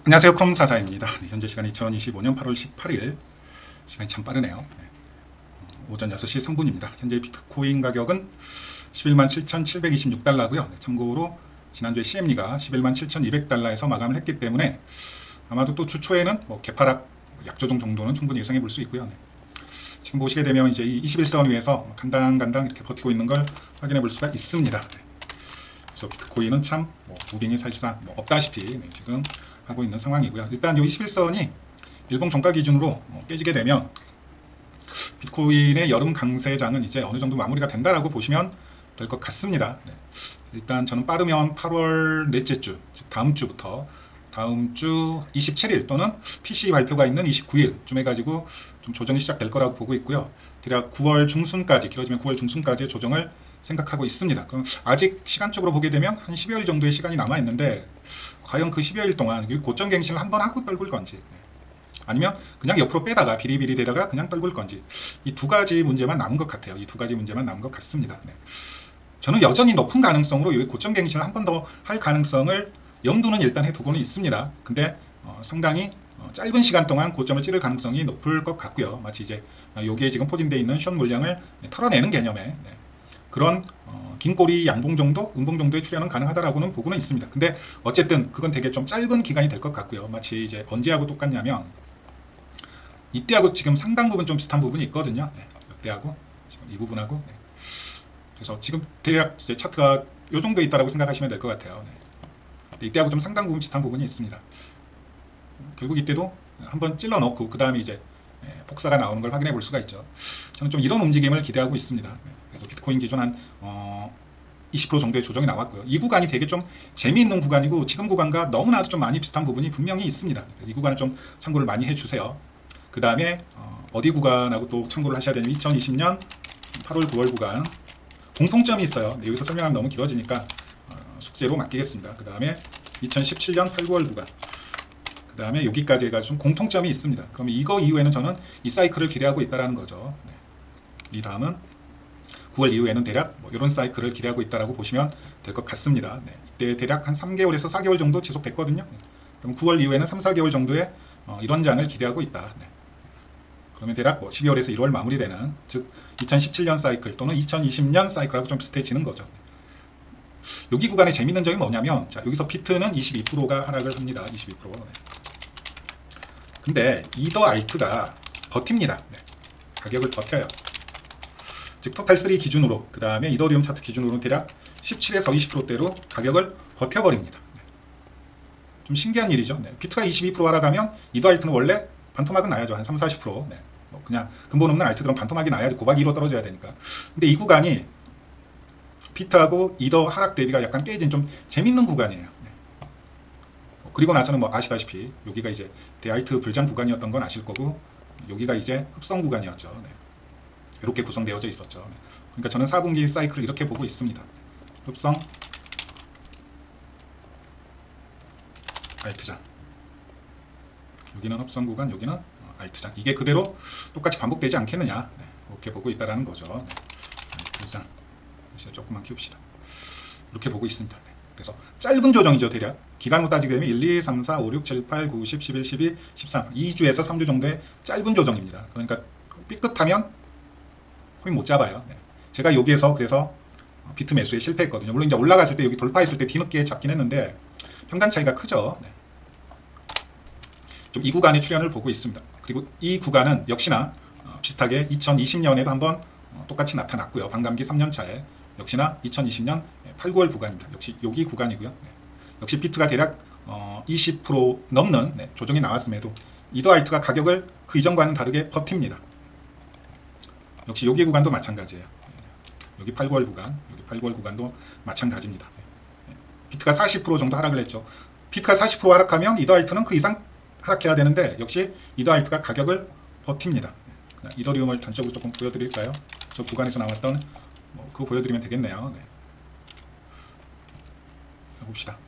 안녕하세요. 크롬사사입니다. 현재 시간 2025년 8월 18일. 시간이 참 빠르네요. 오전 6시 3분입니다. 현재 비트코인 가격은 11만 7,726달러고요. 참고로 지난주에 CME가 11만 7,200달러에서 마감을 했기 때문에 아마도 또 주 초에는 개파락 약조정 정도는 충분히 예상해 볼 수 있고요. 지금 보시게 되면 이제 이 21선 위에서 간당간당 이렇게 버티고 있는 걸 확인해 볼 수가 있습니다. 그래서 비트코인은 참 무빙이 사실상 없다시피 지금 하고 있는 상황이고요. 일단 이 21선이 일봉 종가 기준으로 깨지게 되면 비트코인의 여름 강세장은 이제 어느 정도 마무리가 된다라고 보시면 될 것 같습니다. 일단 저는 빠르면 8월 넷째 주, 즉 다음 주부터 다음 주 27일 또는 PC 발표가 있는 29일쯤 해가지고 좀 조정이 시작될 거라고 보고 있고요. 대략 9월 중순까지, 길어지면 9월 중순까지의 조정을 생각하고 있습니다. 그럼 아직 시간적으로 보게 되면 한 10여일 정도의 시간이 남아 있는데 과연 그 10여일 동안 고점 갱신을 한번 하고 떨굴 건지 아니면 그냥 옆으로 빼다가 비리비리 되다가 그냥 떨굴 건지 이 두 가지 문제만 남은 것 같아요. 이 두 가지 문제만 남은 것 같습니다. 저는 여전히 높은 가능성으로 이 고점 갱신을 한 번 더 할 가능성을 염두는 일단 해두고는 있습니다. 근데 상당히 짧은 시간 동안 고점을 찌를 가능성이 높을 것 같고요. 마치 이제 여기에 지금 포진되어 있는 숏 물량을 털어내는 개념의 그런 긴 꼬리 양봉 정도, 음봉 정도의 출현은 가능하다라고는 보고는 있습니다. 근데 어쨌든 그건 되게 좀 짧은 기간이 될 것 같고요. 마치 이제 언제하고 똑같냐면 이때하고 지금 상당 부분 좀 비슷한 부분이 있거든요. 이때하고 지금 이 부분하고 그래서 지금 대략 이제 차트가 이 정도에 있다라고 생각하시면 될 것 같아요. 이때하고 좀 상당 부분 비슷한 부분이 있습니다. 결국 이때도 한번 찔러 넣고 그 다음에 이제 폭사가 나오는 걸 확인해 볼 수가 있죠. 저는 좀 이런 움직임을 기대하고 있습니다. 그래서 비트코인 기존 한 20% 정도의 조정이 나왔고요. 이 구간이 되게 좀 재미있는 구간이고 지금 구간과 너무나도 좀 많이 비슷한 부분이 분명히 있습니다. 이 구간을 좀 참고를 많이 해주세요. 그 다음에 어디 구간하고 또 참고를 하셔야 되냐면 2020년 8월 9월 구간 공통점이 있어요. 여기서 설명하면 너무 길어지니까 숙제로 맡기겠습니다. 그 다음에 2017년 8, 9월 구간 그 다음에 여기까지 해가지고 좀 공통점이 있습니다. 그러면 이거 이후에는 저는 이 사이클을 기대하고 있다는 거죠. 이 다음은 9월 이후에는 대략 이런 사이클을 기대하고 있다고 보시면 될 것 같습니다. 이때 대략 한 3개월에서 4개월 정도 지속됐거든요. 그럼 9월 이후에는 3, 4개월 정도의 이런 장을 기대하고 있다. 그러면 대략 12월에서 1월 마무리되는 즉 2017년 사이클 또는 2020년 사이클하고 좀 비슷해지는 거죠. 여기 구간의 재밌는 점이 뭐냐면 자, 여기서 비트는 22%가 하락을 합니다. 22%. 근데 이더 알트가 버팁니다. 가격을 버텨요. 즉 토탈3 기준으로 그 다음에 이더리움 차트 기준으로는 대략 17에서 20%대로 가격을 버텨버립니다. 좀 신기한 일이죠. 비트가 22% 하락하면 이더 알트는 원래 반토막은 나야죠. 한 3, 40%. 그냥 근본 없는 알트들은 반토막이 나야지 고박 2로 떨어져야 되니까. 근데 이 구간이 비트하고 이더 하락 대비가 약간 깨진 좀 재밌는 구간이에요. 그리고 나서는 아시다시피 여기가 이제 대알트 불장 구간이었던 건 아실 거고 여기가 이제 흡성 구간이었죠. 이렇게 구성되어져 있었죠. 그러니까 저는 4분기 사이클을 이렇게 보고 있습니다. 흡성 알트장 여기는 흡성 구간 여기는 알트장 이게 그대로 똑같이 반복되지 않겠느냐 이렇게 보고 있다는 거죠. 알트장 조금만 키웁시다. 이렇게 보고 있습니다. 그래서 짧은 조정이죠. 대략 기간으로 따지게 되면 1, 2, 3, 4, 5, 6, 7, 8, 9, 10, 11, 12, 13 2주에서 3주 정도의 짧은 조정입니다. 그러니까 삐끗하면 코인 못 잡아요. 제가 여기에서 그래서 비트 매수에 실패했거든요. 물론 이제 올라갔을 때 여기 돌파했을 때 뒤늦게 잡긴 했는데 평단 차이가 크죠. 좀 이 구간의 출현을 보고 있습니다. 그리고 이 구간은 역시나 비슷하게 2020년에도 한번 똑같이 나타났고요. 반감기 3년차에 역시나 2020년 8, 9월 구간입니다. 역시 여기 구간이고요. 역시 비트가 대략 20% 넘는 조정이 나왔음에도 이더 알트가 가격을 그 이전과는 다르게 버팁니다. 역시 여기 구간도 마찬가지예요. 여기 8, 9월 구간, 여기 8, 9월 구간도 마찬가지입니다. 비트가 40% 정도 하락을 했죠. 비트가 40% 하락하면 이더 알트는 그 이상 하락해야 되는데 역시 이더 알트가 가격을 버팁니다. 이더리움을 단적으로 조금 보여드릴까요? 저 구간에서 나왔던 그거 보여드리면 되겠네요. 봅시다.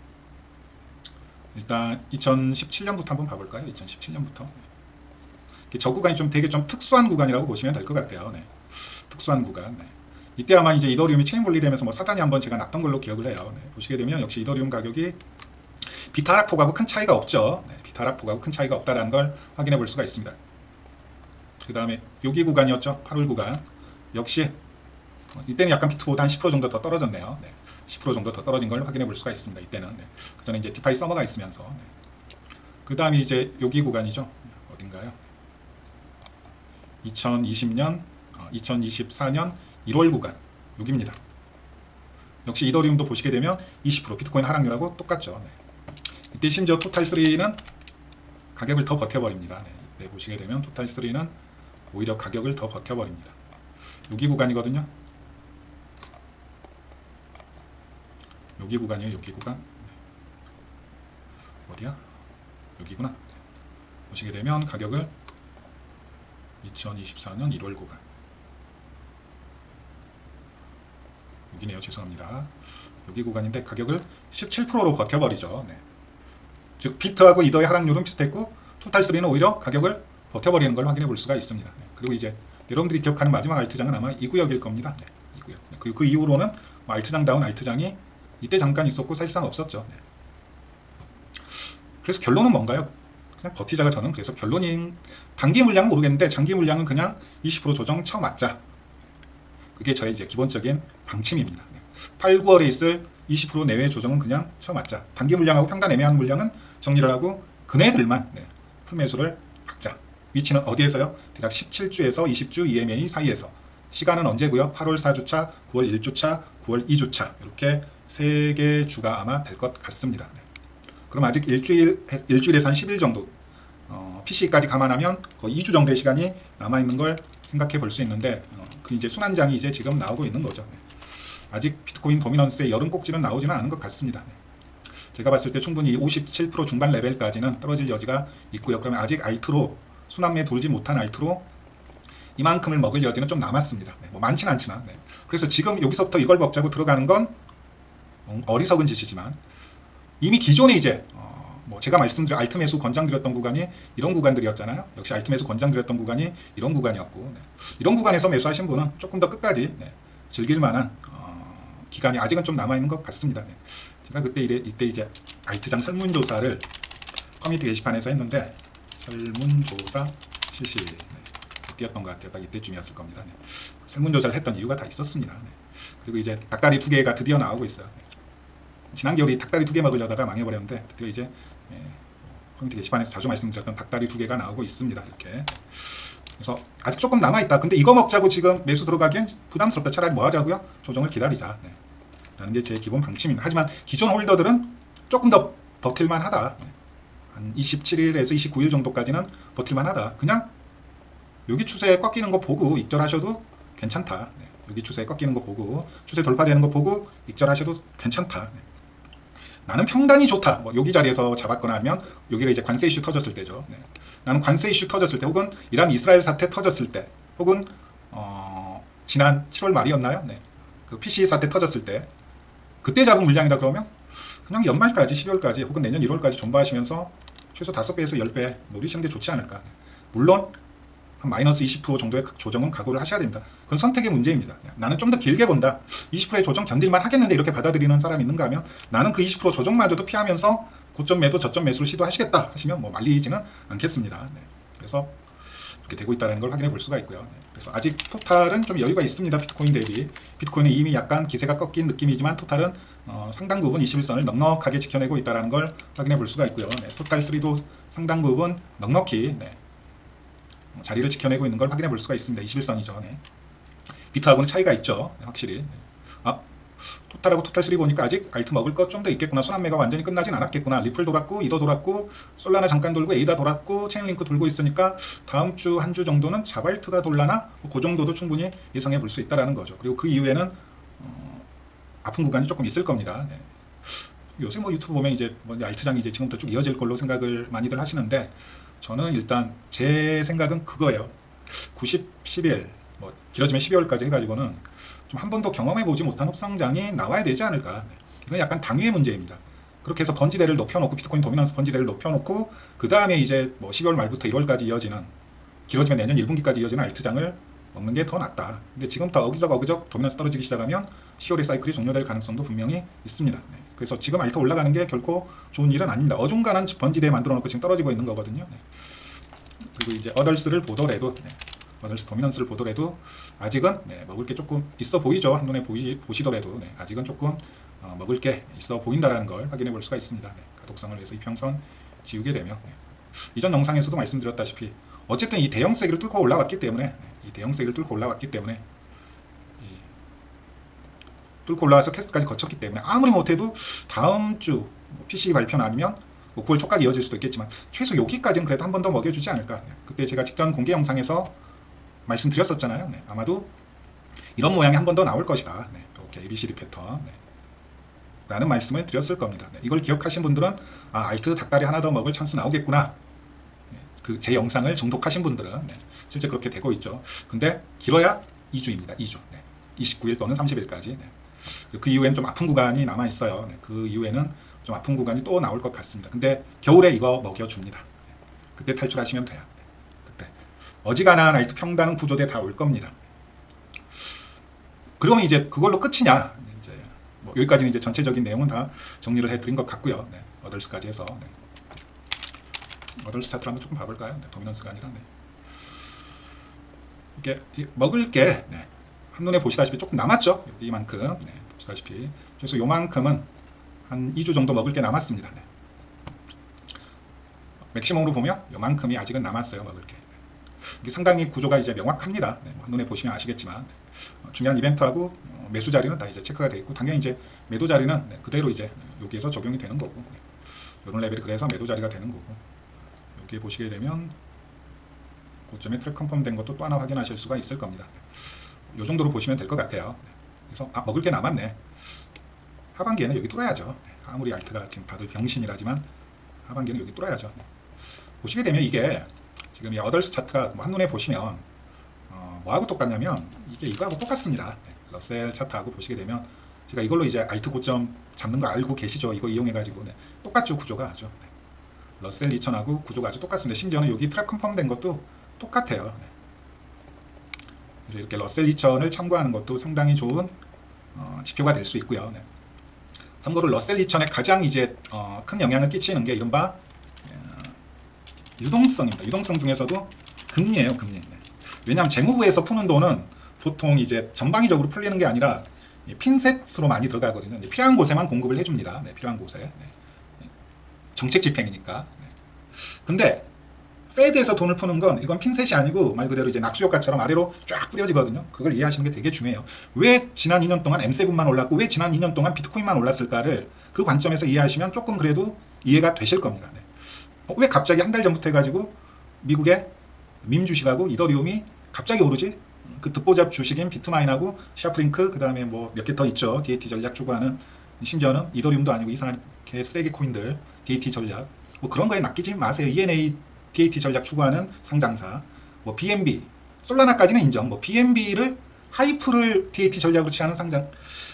일단 2017년부터 한번 봐볼까요? 2017년부터 저 구간이 좀 되게 좀 특수한 구간이라고 보시면 될 것 같아요. 특수한 구간. 이때 아마 이제 이더리움이 체인 분리되면서 사단이 한번 제가 났던 걸로 기억을 해요. 보시게 되면 역시 이더리움 가격이 비타 하락폭하고 큰 차이가 없죠. 네, 비타 하락폭하고 큰 차이가 없다는 걸 확인해 볼 수가 있습니다. 그 다음에 여기 구간이었죠. 8월 구간. 역시 이때는 약간 비트보다 한 10% 정도 더 떨어졌네요. 네, 10% 정도 더 떨어진 걸 확인해 볼 수가 있습니다. 이때는. 네. 그 전에 이제 디파이 서머가 있으면서. 네. 그 다음에 이제 여기 구간이죠. 어딘가요? 2020년, 2024년 1월 구간. 여기입니다. 역시 이더리움도 보시게 되면 20% 비트코인 하락률하고 똑같죠. 네. 이때 심지어 토탈3는 가격을 더 버텨버립니다. 네. 이때 보시게 되면 토탈3는 오히려 가격을 더 버텨버립니다. 여기 구간이거든요. 여기 구간이에요. 여기 구간. 네. 어디야? 여기구나. 네. 보시게 되면 가격을 2024년 1월 구간. 여기네요. 죄송합니다. 여기 구간인데 가격을 17%로 버텨버리죠. 네. 즉 비트하고 이더의 하락률은 비슷했고 토탈3는 오히려 가격을 버텨버리는 걸 확인해 볼 수가 있습니다. 네. 그리고 이제 여러분들이 기억하는 마지막 알트장은 아마 이 구역일 겁니다. 네. 이 구역. 네. 그리고 그 이후로는 알트장다운 알트장이 이때 잠깐 있었고 사실상 없었죠. 네. 그래서 결론은 뭔가요? 그냥 버티자가 저는 그래서 결론인 단기 물량은 모르겠는데 장기 물량은 그냥 20% 조정 쳐맞자. 그게 저의 이제 기본적인 방침입니다. 8, 9월에 있을 20% 내외의 조정은 그냥 쳐맞자. 단기 물량하고 평단 애매한 물량은 정리를 하고 그네들만 풀매수를 박자. 위치는 어디에서요? 대략 17주에서 20주 EMA 사이에서. 시간은 언제고요? 8월 4주차, 9월 1주차, 9월 2주차 이렇게 3개 주가 아마 될 것 같습니다. 그럼 아직 일주일에서 한 10일 정도 PC까지 감안하면 거의 2주 정도의 시간이 남아있는 걸 생각해 볼 수 있는데 그 이제 순환장이 이제 지금 나오고 있는 거죠. 아직 비트코인 도미넌스의 여름 꼭지는 나오지는 않은 것 같습니다. 제가 봤을 때 충분히 57% 중반 레벨까지는 떨어질 여지가 있고요. 그러면 아직 알트로 순환매에 돌지 못한 알트로 이만큼을 먹을 여지는 좀 남았습니다. 뭐 많지는 않지만. 그래서 지금 여기서부터 이걸 먹자고 들어가는 건 어리석은 짓이지만 이미 기존에 이제 뭐 제가 말씀드린 알트 매수 권장드렸던 구간이 이런 구간들이었잖아요. 역시 알트 매수 권장드렸던 구간이 이런 구간이었고 이런 구간에서 매수하신 분은 조금 더 끝까지 즐길 만한 기간이 아직은 좀 남아있는 것 같습니다. 제가 이때 이제 알트장 설문조사를 커뮤니티 게시판에서 했는데 설문조사 실시 이때였던 것 같아요. 딱 이때쯤이었을 겁니다. 설문조사를 했던 이유가 다 있었습니다. 그리고 이제 닭다리 2개가 드디어 나오고 있어요. 지난 겨울에 닭다리 2개 먹으려다가 망해버렸는데 드디어 이제 커뮤니티 게시판에서 자주 말씀드렸던 닭다리 2개가 나오고 있습니다. 이렇게. 그래서 아직 조금 남아있다. 근데 이거 먹자고 지금 매수 들어가기엔 부담스럽다. 차라리 뭐 하자고요? 조정을 기다리자. 라는 게 제 기본 방침입니다. 하지만 기존 홀더들은 조금 더 버틸만 하다. 한 27일에서 29일 정도까지는 버틸만 하다. 그냥 여기 추세에 꺾이는 거 보고 익절하셔도 괜찮다. 여기 추세에 꺾이는 거 보고 추세 돌파되는 거 보고 익절하셔도 괜찮다. 나는 평단이 좋다. 뭐 여기 자리에서 잡았거나 하면 여기가 이제 관세 이슈 터졌을 때죠. 나는 관세 이슈 터졌을 때 혹은 이란 이스라엘 사태 터졌을 때 혹은 지난 7월 말이었나요? 그 PC 사태 터졌을 때 그때 잡은 물량이다 그러면 그냥 연말까지 12월까지 혹은 내년 1월까지 존버하시면서 최소 5배에서 10배 노리시는 게 좋지 않을까. 물론 한 마이너스 20% 정도의 조정은 각오를 하셔야 됩니다. 그건 선택의 문제입니다. 나는 좀 더 길게 본다. 20%의 조정 견딜만 하겠는데 이렇게 받아들이는 사람이 있는가 하면 나는 그 20% 조정마저도 피하면서 고점 매도 저점 매수를 시도하시겠다 하시면 뭐 말리지는 않겠습니다. 그래서 이렇게 되고 있다는 걸 확인해 볼 수가 있고요. 그래서 아직 토탈은 좀 여유가 있습니다. 비트코인 대비. 비트코인은 이미 약간 기세가 꺾인 느낌이지만 토탈은 상당 부분 21선을 넉넉하게 지켜내고 있다는 걸 확인해 볼 수가 있고요. 토탈3도 상당 부분 넉넉히 자리를 지켜내고 있는 걸 확인해 볼 수가 있습니다. 21선이죠. 비트하고는 차이가 있죠. 확실히. 토탈하고 토탈3 보니까 아직 알트 먹을 것 좀 더 있겠구나. 순환매가 완전히 끝나진 않았겠구나. 리플 돌았고 이더 돌았고 솔라나 잠깐 돌고 에이다 돌았고 체인링크 돌고 있으니까 다음 주 한 주 정도는 자발트가 돌라나 그 정도도 충분히 예상해 볼 수 있다는 거죠. 그리고 그 이후에는 아픈 구간이 조금 있을 겁니다. 요새 뭐 유튜브 보면 이제 뭐 알트장이 이제 지금부터 쭉 이어질 걸로 생각을 많이들 하시는데 저는 일단 제 생각은 그거예요. 90, 11, 뭐 길어지면 12월까지 해가지고는 좀 한 번도 경험해보지 못한 흡상장이 나와야 되지 않을까. 이건 약간 당위의 문제입니다. 그렇게 해서 번지대를 높여놓고 비트코인 도미넌스 번지대를 높여놓고 그 다음에 이제 뭐 12월 말부터 1월까지 이어지는 길어지면 내년 1분기까지 이어지는 알트장을 먹는 게 더 낫다. 근데 지금부터 어기적 도미넌스 떨어지기 시작하면 10월의 사이클이 종료될 가능성도 분명히 있습니다. 그래서 지금 알트 올라가는 게 결코 좋은 일은 아닙니다. 어중간한 번지대에 만들어 놓고 지금 떨어지고 있는 거거든요. 네. 그리고 이제 어덜스를 보더라도 어덜스 도미넌스를 보더라도 아직은 먹을 게 조금 있어 보이죠. 한눈에 보시더라도 아직은 조금 먹을 게 있어 보인다라는 걸 확인해 볼 수가 있습니다. 가독성을 위해서 이평선 지우게 되면 이전 영상에서도 말씀드렸다시피 어쨌든 이 대형 세기를 뚫고 올라왔기 때문에 뚫고 올라와서 테스트까지 거쳤기 때문에 아무리 못해도 다음 주 PC 발표나 아니면 9월 초까지 이어질 수도 있겠지만 최소 여기까지는 그래도 한 번 더 먹여주지 않을까. 그때 제가 직전 공개 영상에서 말씀드렸었잖아요. 아마도 이런 모양이 한 번 더 나올 것이다. 이렇게 ABCD 패턴 라는 말씀을 드렸을 겁니다. 이걸 기억하신 분들은 알트 닭다리 하나 더 먹을 찬스 나오겠구나. 그 제 영상을 정독하신 분들은 실제 그렇게 되고 있죠. 근데 길어야 2주입니다. 2주. 29일 또는 30일까지. 그 이후에는 좀 아픈 구간이 남아 있어요. 그 이후에는 좀 아픈 구간이 또 나올 것 같습니다. 근데 겨울에 이거 먹여줍니다. 그때 탈출하시면 돼요. 그때 어지간한 알트 평단 구조대 다 올 겁니다. 그러면 이제 그걸로 끝이냐? 이제 뭐 여기까지는 이제 전체적인 내용은 다 정리를 해드린 것 같고요. 어덜스까지 해서 어덜스 차트를 한번 조금 봐볼까요? 도미넌스가 아니라 이게 먹을 게 한눈에 보시다시피 조금 남았죠. 이만큼 보시다시피 그래서 요만큼은 한 2주 정도 먹을 게 남았습니다. 맥시멈으로 보면 요만큼이 아직은 남았어요. 먹을 게. 이게 상당히 구조가 이제 명확합니다. 한눈에 보시면 아시겠지만 중요한 이벤트하고 매수 자리는 다 이제 체크가 되어 있고 당연히 이제 매도 자리는 그대로 이제 여기에서 적용이 되는 거고 이런 레벨이 그래서 매도 자리가 되는 거고 여기 보시게 되면 고점에 트랙 컨펌 된 것도 또 하나 확인하실 수가 있을 겁니다. 이 정도로 보시면 될 것 같아요. 그래서 먹을 게 남았네. 하반기에는 여기 뚫어야죠. 아무리 알트가 지금 다들 병신이라지만 하반기에는 여기 뚫어야죠. 보시게 되면 이게 지금 이 어덜스 차트가 한눈에 보시면 뭐하고 똑같냐면 이게 이거하고 똑같습니다. 러셀 차트하고 보시게 되면 제가 이걸로 이제 알트 고점 잡는 거 알고 계시죠? 이거 이용해가지고 똑같죠 구조가 아주. 러셀 2000하고 구조가 아주 똑같습니다. 심지어는 여기 트랙 컨펌 된 것도 똑같아요. 그래서 이렇게 러셀 2000을 참고하는 것도 상당히 좋은 지표가 될 수 있고요. 참고로 러셀 2000에 가장 이제 큰 영향을 끼치는 게 이른바 유동성입니다. 유동성 중에서도 금리예요, 금리. 왜냐하면 재무부에서 푸는 돈은 보통 이제 전방위적으로 풀리는 게 아니라 핀셋으로 많이 들어가거든요. 필요한 곳에만 공급을 해줍니다. 필요한 곳에. 정책 집행이니까. 근데 페드에서 돈을 푸는 건 이건 핀셋이 아니고 말 그대로 이제 낙수효과처럼 아래로 쫙 뿌려지거든요. 그걸 이해하시는 게 되게 중요해요. 왜 지난 2년 동안 M7만 올랐고 왜 지난 2년 동안 비트코인만 올랐을까를 그 관점에서 이해하시면 조금 그래도 이해가 되실 겁니다. 왜 갑자기 한 달 전부터 해가지고 미국의 밈 주식하고 이더리움이 갑자기 오르지? 그 듣보잡 주식인 비트마인하고 샤프링크 그 다음에 뭐 몇 개 더 있죠. DAT 전략 추구하는 심지어는 이더리움도 아니고 이상한 개 쓰레기 코인들 DAT 전략 뭐 그런 거에 낚이지 마세요. ENA DAT 전략 추구하는 상장사 뭐 BNB 솔라나까지는 인정. 뭐 BNB를 하이프를 DAT 전략으로 취하는 상장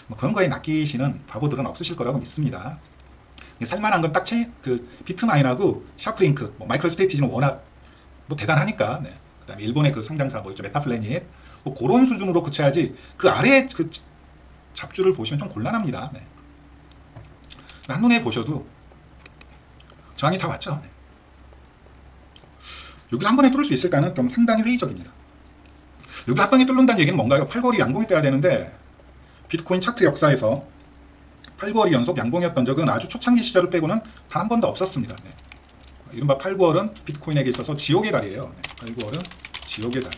뭐 그런 거에 낚이시는 바보들은 없으실 거라고 믿습니다. 살만한 건 딱 그 비트마인하고 샤프링크, 뭐 마이크로스트레이티지는 워낙 뭐 대단하니까. 그다음에 일본의 그 상장사 뭐 있죠 메타플래닛 뭐 그런 수준으로 그쳐야지 그 아래 그 잡주를 보시면 좀 곤란합니다. 한눈에 보셔도 저항이 다 왔죠. 여기를 한 번에 뚫을 수 있을까는 좀 상당히 회의적입니다. 여기를 한 번에 뚫는다는 얘기는 뭔가요? 8거리 양봉이 떠야 되는데 비트코인 차트 역사에서 8, 9월이 연속 양봉이었던 적은 아주 초창기 시절을 빼고는 단 한 번도 없었습니다. 이른바 8, 9월은 비트코인에게 있어서 지옥의 달이에요. 8, 9월은 지옥의 달.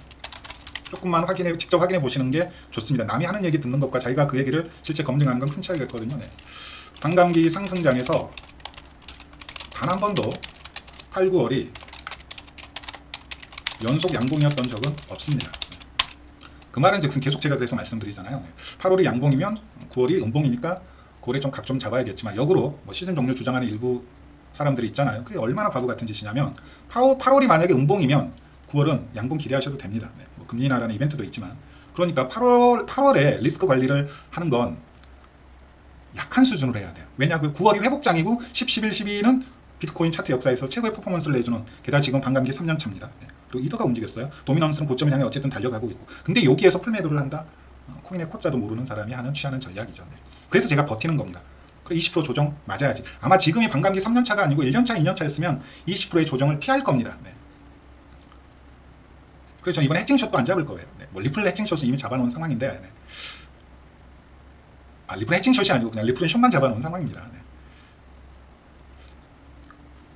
조금만 직접 확인해 보시는 게 좋습니다. 남이 하는 얘기 듣는 것과 자기가 그 얘기를 실제 검증하는 건 큰 차이가 있거든요. 반감기 상승장에서 단 한 번도 8, 9월이 연속 양봉이었던 적은 없습니다. 그 말은 즉슨 계속 제가 그래서 말씀드리잖아요. 8월이 양봉이면 9월이 음봉이니까 9월에 좀 각 좀 잡아야겠지만 역으로 뭐 시즌 종료 주장하는 일부 사람들이 있잖아요. 그게 얼마나 바보 같은 짓이냐면 8월이 만약에 음봉이면 9월은 양봉 기대하셔도 됩니다. 뭐 금리 인하라는 이벤트도 있지만 그러니까 8월에 리스크 관리를 하는 건 약한 수준으로 해야 돼요. 왜냐하면 9월이 회복장이고 10, 11, 12는 비트코인 차트 역사에서 최고의 퍼포먼스를 내주는 게다가 지금 반감기 3년 차입니다. 그리고 이더가 움직였어요. 도미넌스는 고점을 향해 어쨌든 달려가고 있고 근데 여기에서 풀매도를 한다? 코인의 코자도 모르는 사람이 취하는 전략이죠. 그래서 제가 버티는 겁니다. 그래 20% 조정 맞아야지. 아마 지금이 반감기 3년차가 아니고 1년차, 2년차였으면 20%의 조정을 피할 겁니다. 네. 그래서 저는 이번 해칭숏도 안 잡을 거예요. 네. 뭐 리플 해칭숏은 이미 잡아놓은 상황인데, 네. 리플 해칭숏이 아니고 그냥 리플은 숏만 잡아놓은 상황입니다. 네.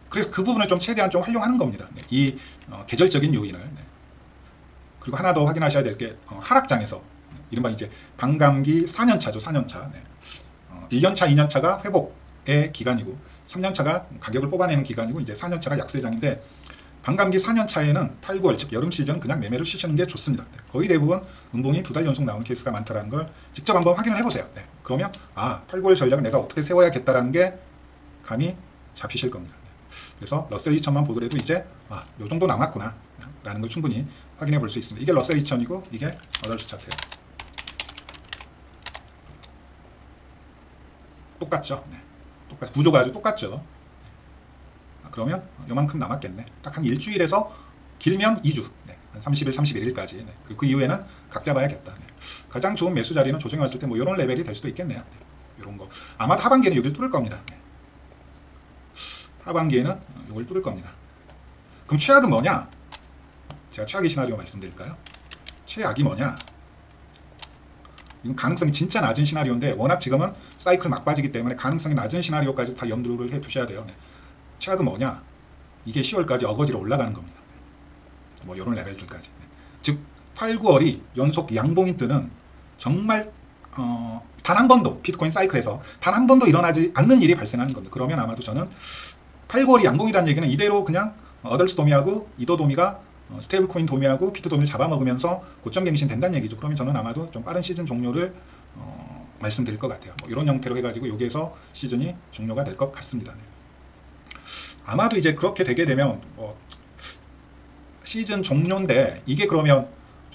그래서 그 부분을 좀 최대한 좀 활용하는 겁니다. 네. 이 계절적인 요인을. 네. 그리고 하나 더 확인하셔야 될 게 하락장에서 이른바 이제 반감기 4년차죠. 4년차. 네. 1년차, 2년차가 회복의 기간이고 3년차가 가격을 뽑아내는 기간이고 이제 4년차가 약세장인데 반감기 4년차에는 8, 9월 즉 여름 시즌 그냥 매매를 쉬시는 게 좋습니다. 네. 거의 대부분 음봉이 2달 연속 나오는 케이스가 많다는 걸 직접 한번 확인을 해보세요. 네. 그러면 8, 9월 전략을 내가 어떻게 세워야겠다라는 게 감이 잡히실 겁니다. 네. 그래서 러셀 2000만 보더라도 이제 요 정도 남았구나 라는 걸 충분히 확인해 볼 수 있습니다. 이게 러셀 2000이고 이게 어덜스 차트예요. 똑같죠. 네. 구조가 아주 똑같죠. 그러면 요만큼 남았겠네. 딱 한 일주일에서 길면 2주. 네. 한 30일, 31일까지. 네. 그리고 그 이후에는 각 잡아야겠다. 네. 가장 좋은 매수 자리는 조정이 왔을 때 뭐 이런 레벨이 될 수도 있겠네요. 네. 이런 거. 아마도 하반기에는 여기를 뚫을 겁니다. 네. 하반기에는 이걸 뚫을 겁니다. 그럼 최악은 뭐냐? 제가 최악의 시나리오 말씀드릴까요? 최악이 뭐냐? 이건 가능성이 진짜 낮은 시나리오인데 워낙 지금은 사이클 막바지기 때문에 가능성이 낮은 시나리오까지 다 염두를 해 두셔야 돼요. 네. 최악은 뭐냐? 이게 10월까지 어거지로 올라가는 겁니다. 뭐 이런 레벨들까지. 네. 즉 8, 9월이 연속 양봉이 뜨는 정말 단 한 번도 비트코인 사이클에서 단 한 번도 일어나지 않는 일이 발생하는 겁니다. 그러면 아마도 저는 8, 9월이 양봉이라는 얘기는 이대로 그냥 어덜스 도미하고 이더 도미가 스테이블 코인 도미하고 비트 도미를 잡아먹으면서 고점 갱신 된다는 얘기죠. 그러면 저는 아마도 좀 빠른 시즌 종료를 말씀드릴 것 같아요. 뭐 이런 형태로 해가지고 여기에서 시즌이 종료가 될 것 같습니다. 네. 아마도 이제 그렇게 되게 되면 시즌 종료인데 이게 그러면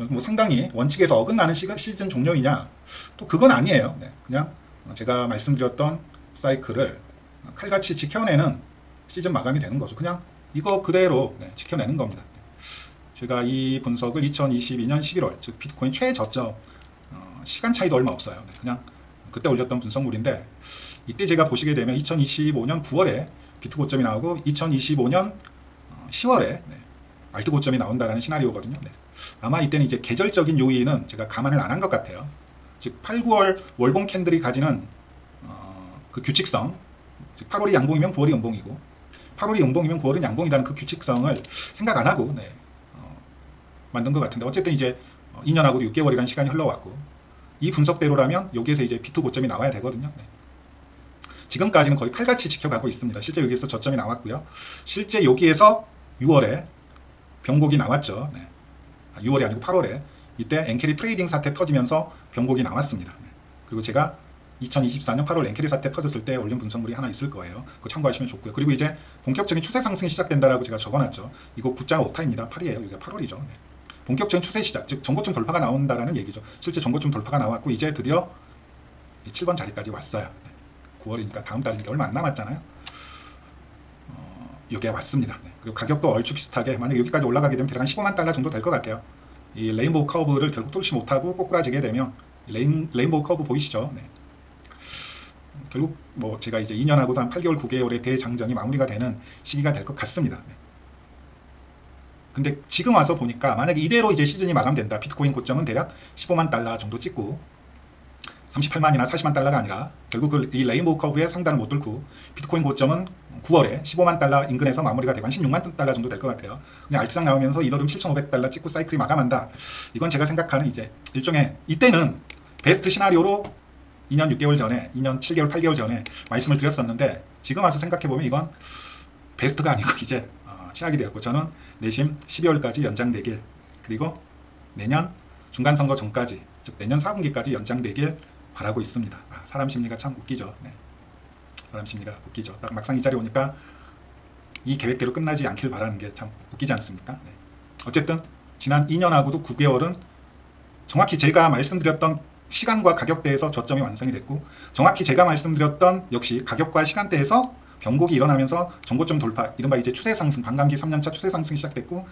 뭐 상당히 원칙에서 어긋나는 시즌 종료이냐? 또 그건 아니에요. 네. 그냥 제가 말씀드렸던 사이클을 칼같이 지켜내는 시즌 마감이 되는 거죠. 그냥 이거 그대로 지켜내는 겁니다. 제가 이 분석을 2022년 11월 즉 비트코인 최저점 시간 차이도 얼마 없어요. 그냥 그때 올렸던 분석물인데 이때 제가 보시게 되면 2025년 9월에 비트 고점이 나오고 2025년 10월에 알트 고점이 나온다라는 시나리오거든요. 아마 이때는 이제 계절적인 요인은 제가 감안을 안 한 것 같아요. 즉 8, 9월 월봉 캔들이 가지는 그 규칙성, 즉 8월이 양봉이면 9월이 음봉이고 8월이 음봉이면 9월은 양봉이라는 그 규칙성을 생각 안 하고 만든 것 같은데 어쨌든 이제 2년하고도 6개월이라는 시간이 흘러왔고 이 분석대로라면 여기에서 이제 비트 고점이 나와야 되거든요. 지금까지는 거의 칼같이 지켜가고 있습니다. 실제 여기에서 저점이 나왔고요. 실제 여기에서 6월에 변곡이 나왔죠. 6월이 아니고 8월에 이때 엔캐리 트레이딩 사태 터지면서 변곡이 나왔습니다. 그리고 제가 2024년 8월 엔캐리 사태 터졌을 때 올린 분석물이 하나 있을 거예요. 그거 참고하시면 좋고요. 그리고 이제 본격적인 추세 상승이 시작된다라고 제가 적어놨죠. 이거 9.5타입니다. 8이에요. 여기가 8월이죠. 본격적인 추세 시작, 즉 전고점 돌파가 나온다라는 얘기죠. 실제 전고점 돌파가 나왔고 이제 드디어 7번 자리까지 왔어요. 9월이니까 다음 달이니까 얼마 안 남았잖아요. 이게 왔습니다. 그리고 가격도 얼추 비슷하게 만약 여기까지 올라가게 되면 대략 한 15만 달러 정도 될 것 같아요. 이 레인보우 커브를 결국 뚫지 못하고 꼬꾸라지게 되면 레인보우 커브 보이시죠? 결국 뭐 제가 이제 2년하고도 한 8개월, 9개월의 대장정이 마무리가 되는 시기가 될 것 같습니다. 근데 지금 와서 보니까 만약에 이대로 이제 시즌이 마감된다. 비트코인 고점은 대략 15만 달러 정도 찍고 38만이나 40만 달러가 아니라 결국 이 레인보우 커브의 상단을 못 뚫고 비트코인 고점은 9월에 15만 달러 인근에서 마무리가 되고 한 16만 달러 정도 될 것 같아요. 그냥 알트상 나오면서 이더리움 7,500달러 찍고 사이클이 마감한다. 이건 제가 생각하는 이제 일종의 이때는 베스트 시나리오로 2년 6개월 전에 2년 7개월 8개월 전에 말씀을 드렸었는데 지금 와서 생각해보면 이건 베스트가 아니고 이제 최악이 되었고 저는 내심 12월까지 연장되길 그리고 내년 중간선거 전까지 즉 내년 4분기까지 연장되길 바라고 있습니다. 사람 심리가 참 웃기죠. 사람 심리가 웃기죠. 딱 막상 이 자리에 오니까 이 계획대로 끝나지 않길 바라는 게 참 웃기지 않습니까? 어쨌든 지난 2년하고도 9개월은 정확히 제가 말씀드렸던 시간과 가격대에서 저점이 완성이 됐고 정확히 제가 말씀드렸던 역시 가격과 시간대에서 변곡이 일어나면서 전고점 돌파 이른바 이제 추세 상승 반감기 3년차 추세 상승이 시작됐고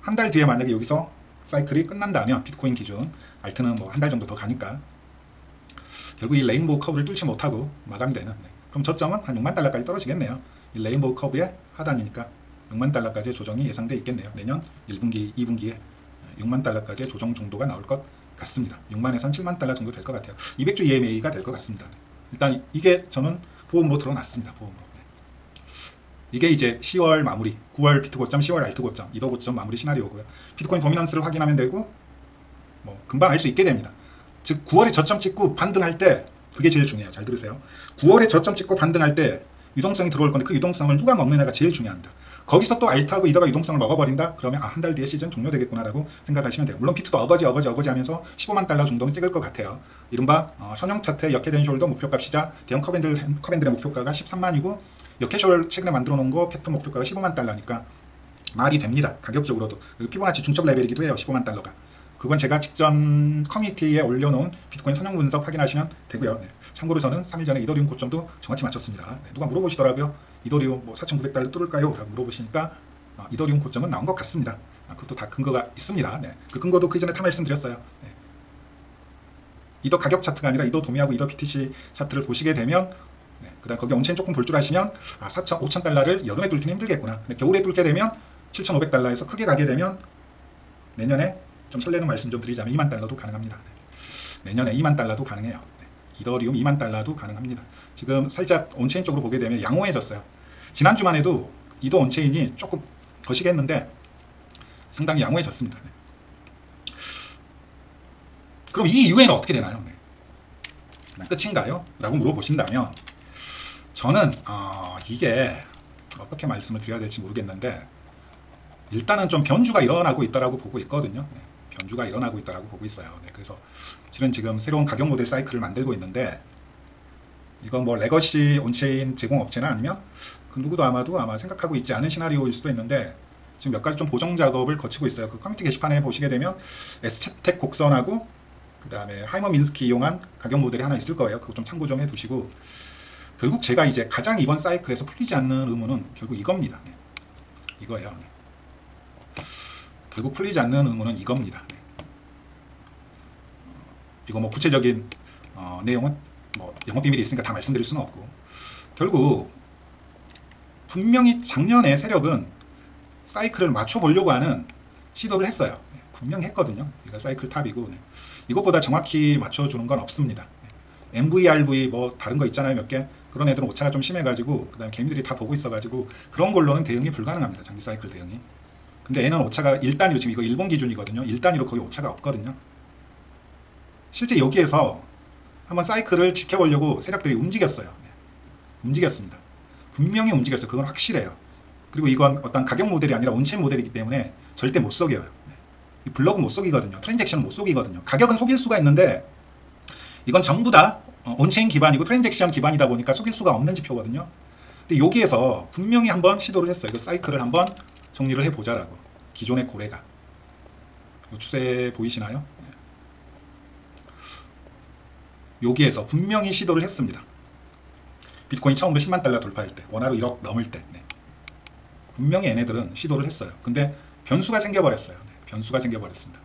한 달 뒤에 만약에 여기서 사이클이 끝난다면 비트코인 기준 알트는 뭐 한 달 정도 더 가니까 결국 이 레인보우 커브를 뚫지 못하고 마감되는 그럼 저점은 한 6만 달러까지 떨어지겠네요. 이 레인보우 커브의 하단이니까 6만 달러까지의 조정이 예상돼 있겠네요. 내년 1분기, 2분기에 6만 달러까지의 조정 정도가 나올 것 같습니다. 6만에서 7만 달러 정도 될 것 같아요. 200주 EMA가 될 것 같습니다. 일단 이게 저는 보험으로 들어놨습니다. 보험으로. 이게 이제 10월 마무리, 9월 비트 고점, 10월 알트 고점, 이더 고점 마무리 시나리오고요. 비트코인 도미넌스를 확인하면 되고 뭐 금방 알 수 있게 됩니다. 즉 9월에 저점 찍고 반등할 때 그게 제일 중요해요. 잘 들으세요. 9월에 저점 찍고 반등할 때 유동성이 들어올 건데 그 유동성을 누가 먹느냐가 제일 중요합니다. 거기서 또 알트하고 이더가 유동성을 먹어버린다? 그러면 한 달 뒤에 시즌 종료되겠구나 라고 생각하시면 돼요. 물론 비트도 어거지 하면서 15만 달러 정도는 찍을 것 같아요. 이른바 선형 차트의 역회된 숄더 목표값 시작 대형 커밴들의 목표가가 13만이고 역회숄 최근에 만들어 놓은 거 패턴 목표가가 15만 달러니까 말이 됩니다. 가격적으로도. 피보나치 중첩 레벨이기도 해요. 15만 달러가. 그건 제가 직전 커뮤니티에 올려놓은 비트코인 선형 분석 확인하시면 되고요. 네. 참고로 저는 3일 전에 이더리움 고점도 정확히 맞췄습니다. 네. 누가 물어보시더라고요. 이더리움 뭐 4,900달러 뚫을까요? 라고 물어보시니까 이더리움 고점은 나온 것 같습니다. 그것도 다 근거가 있습니다. 네. 그 근거도 그 전에 다 말씀드렸어요. 네. 이더 가격 차트가 아니라 이더 도미하고 이더 BTC 차트를 보시게 되면 그 다음 거기 온체인 조금 볼 줄 아시면 5,000달러를 여름에 뚫기는 힘들겠구나. 근데 겨울에 뚫게 되면 7,500달러에서 크게 가게 되면 내년에 좀 설레는 말씀 좀 드리자면 2만 달러도 가능합니다. 내년에 2만 달러도 가능해요. 이더리움 2만 달러도 가능합니다. 지금 살짝 온체인 쪽으로 보게 되면 양호해졌어요. 지난주만 해도 이더 온체인이 조금 거시겠는데 상당히 양호해졌습니다. 그럼 이 이후에는 어떻게 되나요? 끝인가요? 라고 물어보신다면 저는 이게 어떻게 말씀을 드려야 될지 모르겠는데 일단은 좀 변주가 일어나고 있다라고 보고 있거든요. 네, 변주가 일어나고 있다라고 보고 있어요. 네, 그래서 실은 지금 새로운 가격 모델 사이클을 만들고 있는데 이건 뭐 레거시 온체인 제공업체나 아니면 그 누구도 아마 생각하고 있지 않은 시나리오일 수도 있는데 지금 몇 가지 좀 보정 작업을 거치고 있어요. 그 커뮤니티 게시판에 보시게 되면 S채택 곡선하고 그 다음에 하이머 민스키 이용한 가격 모델이 하나 있을 거예요. 그거 좀 참고 좀 해두시고 결국 제가 이제 가장 이번 사이클에서 풀리지 않는 의문은 결국 이겁니다. 네. 이거예요. 네. 결국 풀리지 않는 의문은 이겁니다. 네. 이거 뭐 구체적인 내용은 뭐 영업비밀이 있으니까 다 말씀드릴 수는 없고 결국 분명히 작년에 세력은 사이클을 맞춰보려고 하는 시도를 했어요. 네. 분명히 했거든요. 이거 사이클 탑이고 네. 이것보다 정확히 맞춰주는 건 없습니다. MVRV 뭐 다른 거 있잖아요. 몇 개. 그런 애들은 오차가 좀 심해가지고 그 다음에 개미들이 다 보고 있어가지고 그런 걸로는 대응이 불가능합니다. 장기 사이클 대응이. 근데 얘는 오차가 1단위로 지금 이거 일본 기준이거든요. 1단위로 거의 오차가 없거든요. 실제 여기에서 한번 사이클을 지켜보려고 세력들이 움직였어요. 네. 움직였습니다. 분명히 움직였어요. 그건 확실해요. 그리고 이건 어떤 가격 모델이 아니라 온체인 모델이기 때문에 절대 못 속여요. 네. 블록은 못 속이거든요. 트랜잭션은 못 속이거든요. 가격은 속일 수가 있는데 이건 전부 다 온체인 기반이고 트랜잭션 기반이다 보니까 속일 수가 없는 지표거든요. 근데 여기에서 분명히 한번 시도를 했어요. 그 사이클을 한번 정리를 해보자라고. 기존의 고래가. 추세 보이시나요? 여기에서 분명히 시도를 했습니다. 비트코인 처음으로 10만 달러 돌파할 때, 원화로 1억 넘을 때. 네. 분명히 얘네들은 시도를 했어요. 근데 변수가 생겨버렸어요. 네. 변수가 생겨버렸습니다.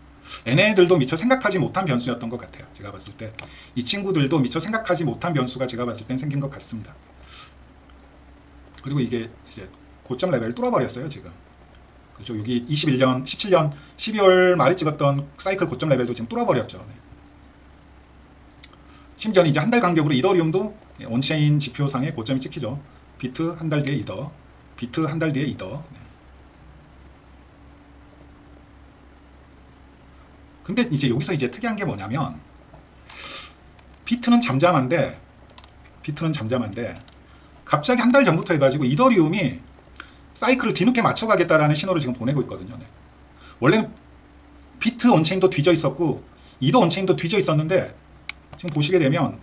얘네들도 미처 생각하지 못한 변수였던 것 같아요. 제가 봤을 때 이 친구들도 미처 생각하지 못한 변수가 제가 봤을 땐 생긴 것 같습니다. 그리고 이게 이제 고점 레벨을 뚫어버렸어요. 지금 그렇죠. 여기 17년 12월 말에 찍었던 사이클 고점 레벨도 지금 뚫어버렸죠. 네. 심지어는 이제 한 달 간격으로 이더리움도 온체인 지표상의 고점이 찍히죠. 비트 한 달 뒤에 이더, 비트 한 달 뒤에 이더. 네. 근데 이제 여기서 이제 특이한 게 뭐냐면 비트는 잠잠한데 갑자기 한 달 전부터 해가지고 이더리움이 사이클을 뒤늦게 맞춰가겠다라는 신호를 지금 보내고 있거든요. 네. 원래는 비트 온체인도 뒤져 있었고 이더 온체인도 뒤져 있었는데 지금 보시게 되면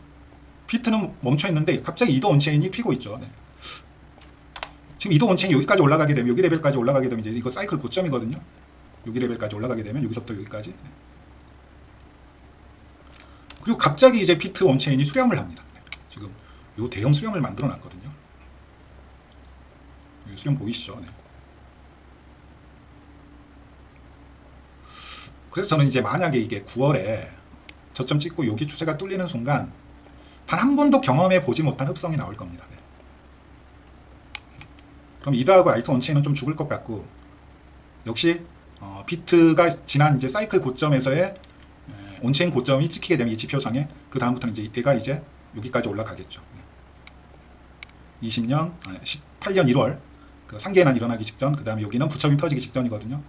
비트는 멈춰 있는데 갑자기 이더 온체인이 튀고 있죠. 네. 지금 이더 온체인 여기까지 올라가게 되면 여기 레벨까지 올라가게 되면 이제 이거 사이클 고점이거든요. 여기 레벨까지 올라가게 되면 여기서부터 여기까지. 네. 그리고 갑자기 이제 비트 온체인이 수렴을 합니다. 네. 지금 요 대형 수렴을 만들어 놨거든요. 수렴 보이시죠? 네. 그래서 저는 이제 만약에 이게 9월에 저점 찍고 여기 추세가 뚫리는 순간 단 한 번도 경험해 보지 못한 흡성이 나올 겁니다. 네. 그럼 이더하고 알트 온체인은 좀 죽을 것 같고, 역시 비트가 지난 이제 사이클 고점에서의 온체인 고점이 찍히게 되면 이 지표상에 그 다음부터는 이제 얘가 이제 여기까지 올라가겠죠. 18년 1월 그 상계난 일어나기 직전, 그 다음에 여기는 부처빔 터지기 직전이거든요.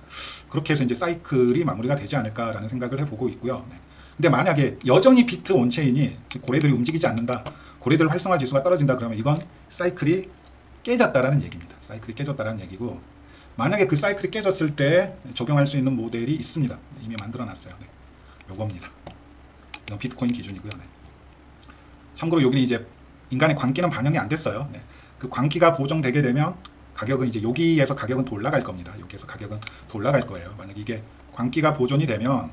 그렇게 해서 이제 사이클이 마무리가 되지 않을까라는 생각을 해보고 있고요. 네. 근데 만약에 여전히 비트 온체인이 고래들이 움직이지 않는다, 고래들 활성화 지수가 떨어진다, 그러면 이건 사이클이 깨졌다라는 얘기입니다. 사이클이 깨졌다라는 얘기고, 만약에 그 사이클이 깨졌을 때 적용할 수 있는 모델이 있습니다. 이미 만들어 놨어요. 네. 요겁니다. 이건 비트코인 기준이고요. 네. 참고로 여기는 이제 인간의 광기는 반영이 안 됐어요. 네. 그 광기가 보정되게 되면 가격은 이제 여기에서 가격은 더 올라갈 겁니다. 여기에서 가격은 더 올라갈 거예요. 만약 이게 광기가 보존이 되면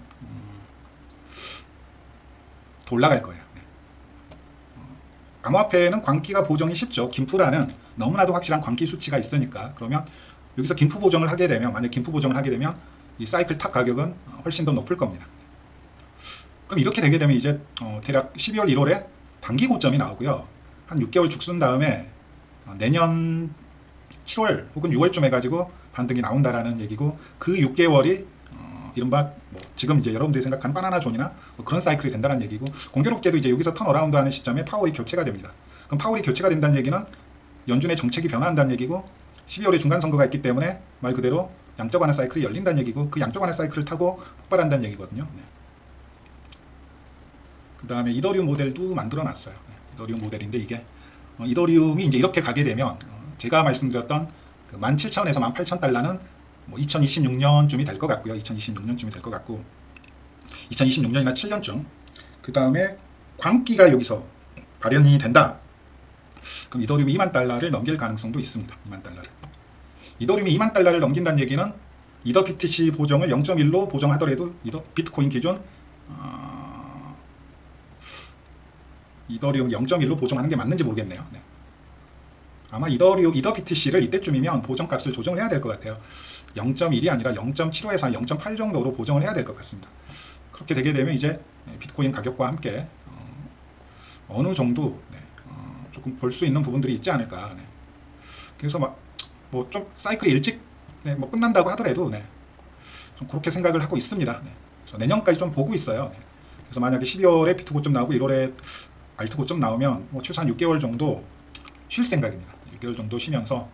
더 올라갈 거예요. 네. 암호화폐는 광기가 보정이 쉽죠. 김프라는 너무나도 확실한 광기 수치가 있으니까. 그러면 여기서 김프 보정을 하게 되면, 만약 김프 보정을 하게 되면 이 사이클 탑 가격은 훨씬 더 높을 겁니다. 그럼 이렇게 되게 되면 이제 대략 12월 1월에 단기 고점이 나오고요. 한 6개월 죽순 다음에 내년 7월 혹은 6월쯤 해가지고 반등이 나온다라는 얘기고, 그 6개월이 이른바 뭐 지금 이제 여러분들이 생각하는 바나나 존이나 뭐 그런 사이클이 된다는 얘기고, 공교롭게도 이제 여기서 턴어라운드 하는 시점에 파월이 교체가 됩니다. 그럼 파월이 교체가 된다는 얘기는 연준의 정책이 변화한다는 얘기고, 12월에 중간 선거가 있기 때문에 말 그대로 양적 완화 사이클이 열린다는 얘기고, 그 양적 완화 사이클을 타고 폭발한다는 얘기거든요. 네. 그 다음에 이더리움 모델도 만들어 놨어요. 네. 이더리움 모델인데, 이게 이더리움이 이제 이렇게 가게 되면 제가 말씀드렸던 그 17,000에서 18,000달러는 뭐 2026년쯤이 될 것 같고요. 2026년쯤이 될 것 같고, 2026년이나 7년쯤. 그 다음에 광기가 여기서 발현이 된다. 그럼 이더리움이 2만 달러를 넘길 가능성도 있습니다. 2만 달러를. 이더리움이 2만 달러를 넘긴다는 얘기는 이더 BTC 보정을 0.1로 보정하더라도 이더 비트코인 기준 이더리움 0.1로 보정하는 게 맞는지 모르겠네요. 네. 아마 이더 BTC를 이때쯤이면 보정값을 조정을 해야 될 것 같아요. 0.1이 아니라 0.75에서 0.8 정도로 보정을 해야 될 것 같습니다. 그렇게 되게 되면 이제 비트코인 가격과 함께 어느 정도 조금 볼 수 있는 부분들이 있지 않을까. 네. 그래서 막 뭐 좀 사이클이 일찍 뭐 끝난다고 하더라도 좀 그렇게 생각을 하고 있습니다. 네. 그래서 내년까지 좀 보고 있어요. 네. 그래서 만약에 12월에 비트 고점 나오고 1월에 알트 고점 나오면 뭐 최소한 6개월 정도 쉴 생각입니다. 6개월 정도 쉬면서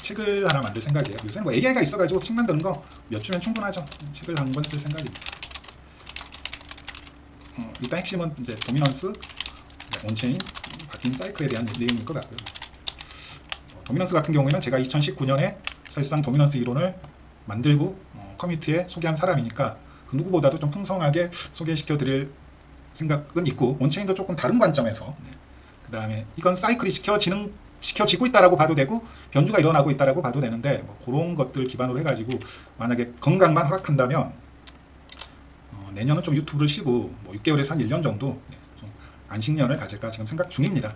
책을 하나 만들 생각이에요. 요새는 뭐 AI가 있어가지고 책 만드는 거 몇 주면 충분하죠. 책을 한 권 쓸 생각입니다. 일단 핵심은 이제 도미넌스, 온체인, 바뀐 사이클에 대한 내용일 것 같고요. 도미넌스 같은 경우에는 제가 2019년에 사실상 도미넌스 이론을 만들고 커뮤니티에 소개한 사람이니까 그 누구보다도 좀 풍성하게 소개시켜 드릴 생각은 있고, 온체인도 조금 다른 관점에서, 그 다음에 이건 사이클이 시켜지고 있다라고 봐도 되고 변주가 일어나고 있다라고 봐도 되는데, 뭐 그런 것들 기반으로 해가지고 만약에 건강만 허락한다면 내년은 좀 유튜브를 쉬고 뭐 6개월에서 한 1년 정도 좀 안식년을 가질까 지금 생각 중입니다.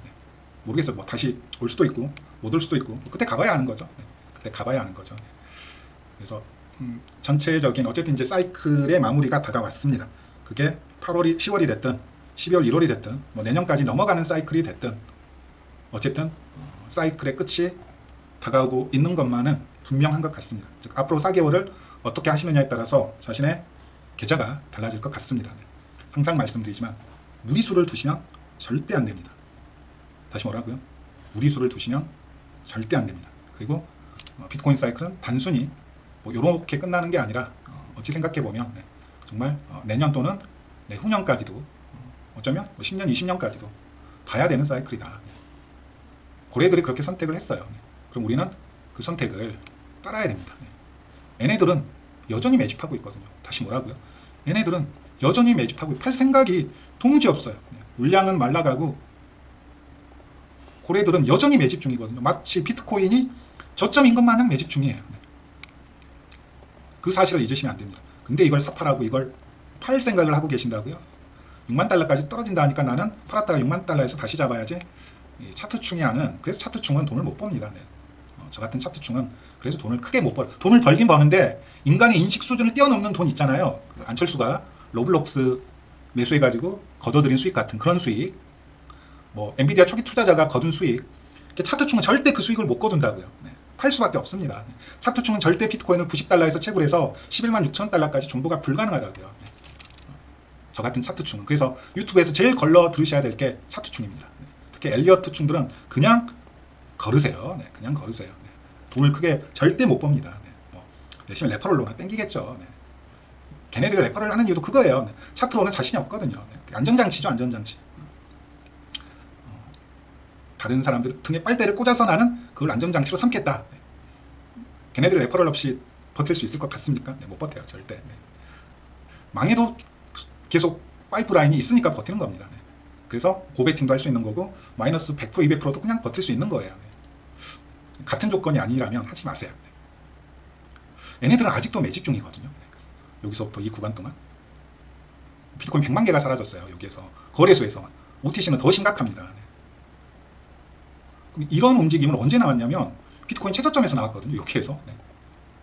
모르겠어요. 뭐 다시 올 수도 있고 못 올 수도 있고, 그때 가봐야 하는 거죠. 그때 가봐야 하는 거죠. 그래서 전체적인 어쨌든 이제 사이클의 마무리가 다가왔습니다. 그게 8월이 10월이 됐든 12월 1월이 됐든 뭐 내년까지 넘어가는 사이클이 됐든 어쨌든 사이클의 끝이 다가오고 있는 것만은 분명한 것 같습니다. 즉 앞으로 4개월을 어떻게 하시느냐에 따라서 자신의 계좌가 달라질 것 같습니다. 항상 말씀드리지만 무리수를 두시면 절대 안 됩니다. 다시 뭐라고요? 무리수를 두시면 절대 안 됩니다. 그리고 비트코인 사이클은 단순히 뭐 이렇게 끝나는 게 아니라 어찌 생각해보면 정말 내년 또는 내후년까지도 어쩌면 10년, 20년까지도 봐야 되는 사이클이다. 고래들이 그렇게 선택을 했어요. 그럼 우리는 그 선택을 따라야 됩니다. 얘네들은 여전히 매집하고 있거든요. 다시 뭐라고요? 얘네들은 여전히 매집하고 팔 생각이 도무지 없어요. 물량은 말라가고 고래들은 여전히 매집 중이거든요. 마치 비트코인이 저점인 것 마냥 매집 중이에요. 그 사실을 잊으시면 안 됩니다. 근데 이걸 사팔하고 이걸 팔 생각을 하고 계신다고요? 6만 달러까지 떨어진다 하니까 나는 팔았다가 6만 달러에서 다시 잡아야지. 차트충이 하는, 그래서 차트충은 돈을 못 법니다. 저 같은 차트충은 그래서 돈을 크게 못 벌어요. 돈을 벌긴 버는데 인간의 인식 수준을 뛰어넘는 돈 있잖아요. 그 안철수가 로블록스 매수해가지고 걷어들인 수익 같은 그런 수익. 뭐 엔비디아 초기 투자자가 거둔 수익, 차트충은 절대 그 수익을 못 거둔다고요. 네. 팔 수밖에 없습니다. 차트충은 절대 비트코인을 90달러에서 채굴해서 11만 6천 달러까지 존버가 불가능하다고요. 네. 저 같은 차트충은. 그래서 유튜브에서 제일 걸러 들으셔야 될 게 차트충입니다. 네. 특히 엘리어트충들은 그냥 걸으세요. 네. 그냥 걸으세요. 네. 돈을 크게 절대 못 법니다. 네. 뭐 열심히 레퍼럴로나 땡기겠죠. 네. 걔네들이 레퍼럴 하는 이유도 그거예요. 네. 차트로는 자신이 없거든요. 네. 안전장치죠, 안전장치. 다른 사람들 등에 빨대를 꽂아서 나는 그걸 안전장치로 삼겠다. 네. 걔네들 레퍼럴 없이 버틸 수 있을 것 같습니까? 네, 못 버텨요, 절대. 네. 망해도 계속 파이프라인이 있으니까 버티는 겁니다. 네. 그래서 고베팅도 할 수 있는 거고 마이너스 100%, 200%도 그냥 버틸 수 있는 거예요. 네. 같은 조건이 아니라면 하지 마세요. 네. 얘네들은 아직도 매집 중이거든요. 네. 여기서부터 이 구간 동안 비트코인 100만 개가 사라졌어요. 여기에서 거래소에서만. OTC는 더 심각합니다. 네. 그럼 이런 움직임은 언제 나왔냐면 비트코인 최저점에서 나왔거든요. 여기에서. 네.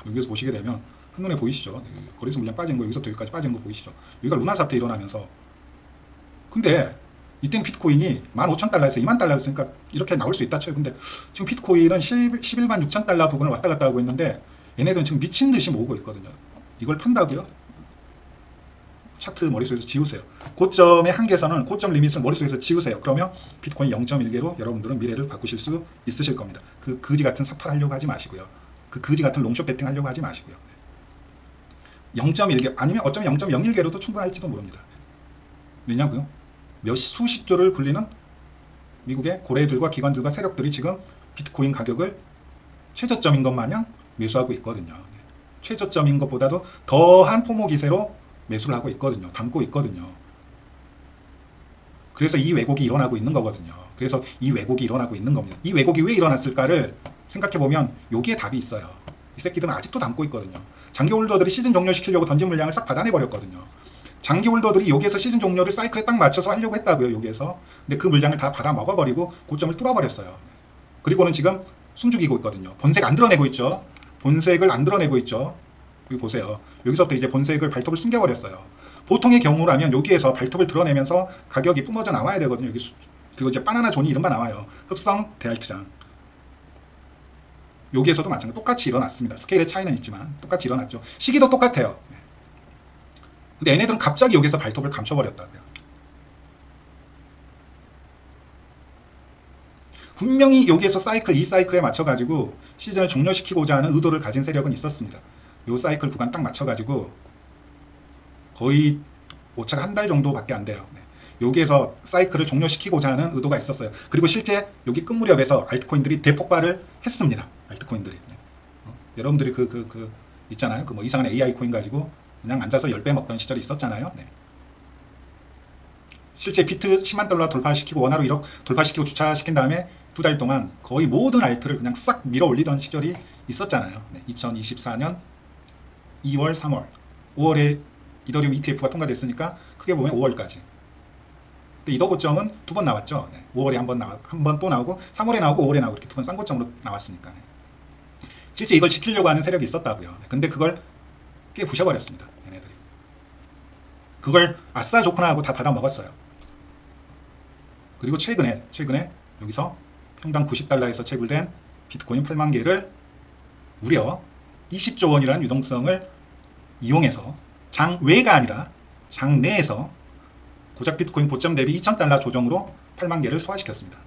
여기에서 보시게 되면 한눈에 보이시죠? 네. 거래소 물량 빠진 거 여기서부터 여기까지 빠진 거 보이시죠? 여기가 루나 사태 일어나면서. 근데 이때는 비트코인이 15,000달러에서 2만 달러였으니까 이렇게 나올 수 있다 쳐요. 근데 지금 비트코인은 11만 6천 달러 부근을 왔다 갔다 하고 있는데 얘네들은 지금 미친 듯이 모으고 있거든요. 이걸 판다고요? 차트 머릿속에서 지우세요. 고점의 한계선은 고점 리밋을 머릿속에서 지우세요. 그러면 비트코인 0.1개로 여러분들은 미래를 바꾸실 수 있으실 겁니다. 그 거지 같은 삭발 하려고 하지 마시고요. 그 거지 같은 롱숏 베팅 하려고 하지 마시고요. 0.1개 아니면 어쩌면 0.01개로도 충분할지도 모릅니다. 왜냐고요? 수십조를 굴리는 미국의 고래들과 기관들과 세력들이 지금 비트코인 가격을 최저점인 것 마냥 매수하고 있거든요. 최저점인 것보다도 더한 포모 기세로 매수를 하고 있거든요. 담고 있거든요. 그래서 이 왜곡이 일어나고 있는 거거든요. 그래서 이 왜곡이 일어나고 있는 겁니다. 이 왜곡이 왜 일어났을까를 생각해보면 여기에 답이 있어요. 이 새끼들은 아직도 담고 있거든요. 장기 홀더들이 시즌 종료시키려고 던진 물량을 싹 받아내버렸거든요. 장기 홀더들이 여기에서 시즌 종료를 사이클에 딱 맞춰서 하려고 했다고요. 여기에서. 근데 그 물량을 다 받아 먹어버리고 고점을 뚫어버렸어요. 그리고는 지금 숨죽이고 있거든요. 본색 안 드러내고 있죠. 본색을 안 드러내고 있죠. 여기 보세요. 여기서부터 이제 본색을 발톱을 숨겨버렸어요. 보통의 경우라면 여기에서 발톱을 드러내면서 가격이 뿜어져 나와야 되거든요. 여기 그리고 이제 바나나 존이 이런 거 나와요. 흡성 대알트장. 여기에서도 마찬가지로 똑같이 일어났습니다. 스케일의 차이는 있지만 똑같이 일어났죠. 시기도 똑같아요. 근데 얘네들은 갑자기 여기서 발톱을 감춰버렸다고요. 분명히 여기에서 사이클, 이 사이클에 맞춰가지고 시즌을 종료시키고자 하는 의도를 가진 세력은 있었습니다. 요 사이클 구간 딱 맞춰가지고 거의 오차가 한 달 정도밖에 안 돼요. 네. 여기에서 사이클을 종료시키고자 하는 의도가 있었어요. 그리고 실제 여기 끝 무렵에서 알트코인들이 대폭발을 했습니다. 알트코인들이. 네. 여러분들이 있잖아요. 그 뭐 이상한 AI 코인 가지고 그냥 앉아서 10배 먹던 시절이 있었잖아요. 네. 실제 비트 10만 달러 돌파시키고 원화로 1억 돌파시키고 주차시킨 다음에 2달 동안 거의 모든 알트를 그냥 싹 밀어 올리던 시절이 있었잖아요. 네. 2024년 2월, 3월, 5월에 이더리움 ETF가 통과됐으니까 크게 보면 5월까지. 근데 이더 고점은 2번 나왔죠. 네. 5월에 한 번 또 나오고 3월에 나오고 5월에 나오고 이렇게 2번 쌍고점으로 나왔으니까. 네. 실제 이걸 지키려고 하는 세력이 있었다고요. 네. 근데 그걸 꽤 부셔버렸습니다. 얘네들이. 그걸 아싸 좋구나 하고 다 받아 먹었어요. 그리고 최근에 여기서 평당 90달러에서 채굴된 비트코인 8만 개를 무려 20조 원이라는 유동성을 이용해서 장외가 아니라 장내에서 고작 비트코인 고점 대비 2,000달러 조정으로 8만 개를 소화시켰습니다.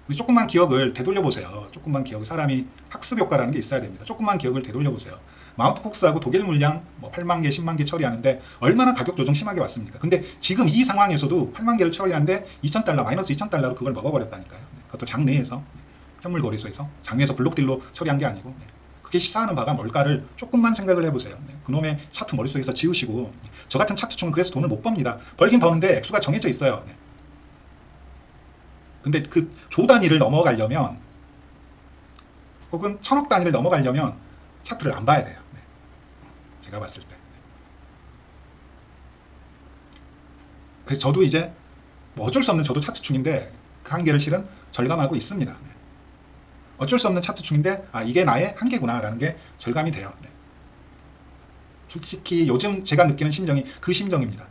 우리 조금만 기억을 되돌려 보세요. 조금만 기억, 사람이 학습 효과라는 게 있어야 됩니다. 조금만 기억을 되돌려 보세요. 마운트 콕스하고 독일 물량 뭐 8만 개, 10만 개 처리하는데 얼마나 가격 조정 심하게 왔습니까? 근데 지금 이 상황에서도 8만 개를 처리하는데 2,000달러, 마이너스 2,000달러로 그걸 먹어버렸다니까요. 그것도 장내에서, 현물 거래소에서, 장내에서 블록딜로 처리한 게 아니고. 그게 시사하는 바가 뭘까를 조금만 생각을 해보세요. 그놈의 차트 머릿속에서 지우시고. 저 같은 차트충은 그래서 돈을 못 법니다. 벌긴 버는데 액수가 정해져 있어요. 근데 그 조 단위를 넘어가려면 혹은 천억 단위를 넘어가려면 차트를 안 봐야 돼요. 제가 봤을 때. 그래서 저도 이제 뭐 어쩔 수 없는, 저도 차트충인데 그 한계를 실은 절감하고 있습니다. 어쩔 수 없는 차트충인데 이게 나의 한계구나 라는 게 절감이 돼요. 솔직히 요즘 제가 느끼는 심정이 그 심정입니다.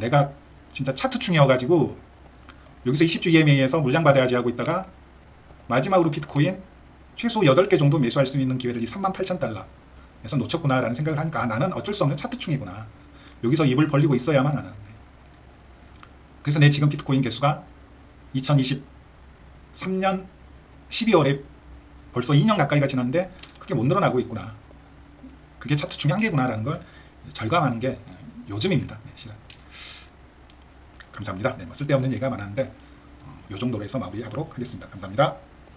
내가 진짜 차트충이어가지고 여기서 20주 EMA에서 물량 받아야지 하고 있다가 마지막으로 비트코인 최소 8개 정도 매수할 수 있는 기회를 이 38,000달러에서 놓쳤구나라는 생각을 하니까 나는 어쩔 수 없는 차트충이구나. 여기서 입을 벌리고 있어야만 하는. 그래서 내 지금 비트코인 개수가 2023년 12월에 벌써 2년 가까이가 지났는데 그게 못 늘어나고 있구나. 그게 차트충의 한계구나라는 걸 절감하는 게 요즘입니다. 네, 실은. 감사합니다. 네, 뭐 쓸데없는 얘기가 많았는데 요 정도로 해서 마무리하도록 하겠습니다. 감사합니다.